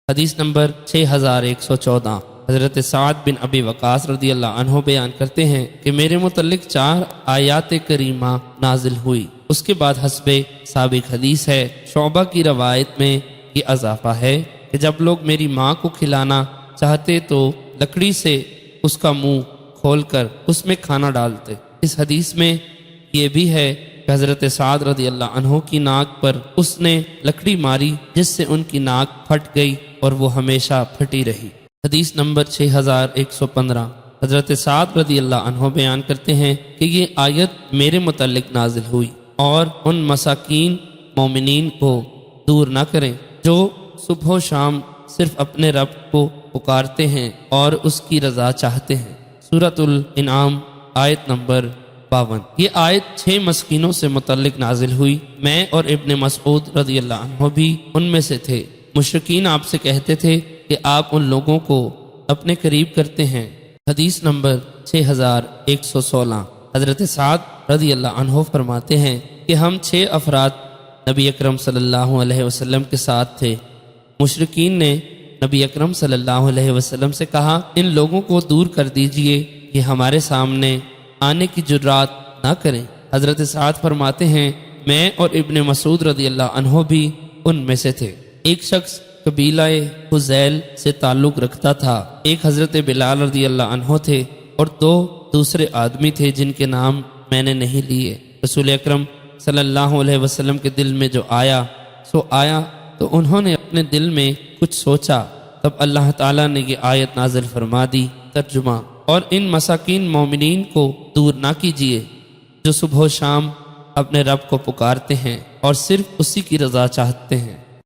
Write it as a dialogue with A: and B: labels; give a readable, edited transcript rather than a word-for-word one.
A: حدیث نمبر 6114، حضرت سعد بن ابی وقاص رضی اللہ عنہ بیان کرتے ہیں کہ میرے متعلق 4 آیات کریمہ نازل ہوئی۔ اس کے بعد حسب سابق حدیث ہے، شعبہ کی روایت میں یہ اضافہ ہے کہ جب لوگ میری ماں کو کھلانا چاہتے تو لکڑی سے اس کا منہ کھول کر اس میں کھانا ڈالتے۔ اس حدیث میں یہ بھی ہے کہ حضرت سعد رضی اللہ عنہ کی ناک پر اس نے لکڑی ماری جس سے ان کی ناک پھٹ گئی اور وہ ہمیشہ پھٹی رہی۔ حدیث نمبر 6115، حضرت سعد رضی اللہ عنہ بیان کرتے ہیں کہ یہ آیت میرے متعلق نازل ہوئی اور ان مساکین مومنین کو دور نہ کریں جو صبح و شام صرف اپنے رب کو پکارتے ہیں اور اس کی رضا چاہتے ہیں۔ سورۃ الانعام آیت نمبر 52۔ یہ آیت 6 مسکینوں سے متعلق نازل ہوئی۔ میں اور ابن مسعود رضی اللہ عنہ بھی ان میں سے تھے۔ مشرکین آپ سے کہتے تھے کہ آپ ان لوگوں کو اپنے قریب کرتے ہیں۔ حدیث نمبر 6116، حضرت سعد رضی اللہ عنہ فرماتے ہیں کہ ہم 6 افراد نبی اکرم صلی اللہ علیہ وسلم کے ساتھ تھے۔ مشرکین نے نبی اکرم صلی اللہ علیہ وسلم سے کہا، ان لوگوں کو دور کر دیجئے، یہ ہمارے سامنے آنے کی جرات نہ کریں۔ حضرت سعد فرماتے ہیں میں اور ابن مسعود رضی اللہ عنہ بھی ان میں سے تھے۔ ایک شخص قبیلہ حذیل سے تعلق رکھتا تھا، ایک حضرت بلال رضی اللہ عنہ تھے اور 2 دوسرے آدمی تھے جن کے نام میں نے نہیں لیے۔ رسول اکرم صلی اللہ علیہ وسلم کے دل میں جو آیا سو آیا، تو انہوں نے اپنے دل میں کچھ سوچا، تب اللہ تعالیٰ نے یہ آیت نازل فرما دی۔ ترجمہ: اور ان مساکین مومنین کو دور نہ کیجیے جو صبح و شام اپنے رب کو پکارتے ہیں اور صرف اسی کی رضا چاہتے ہیں۔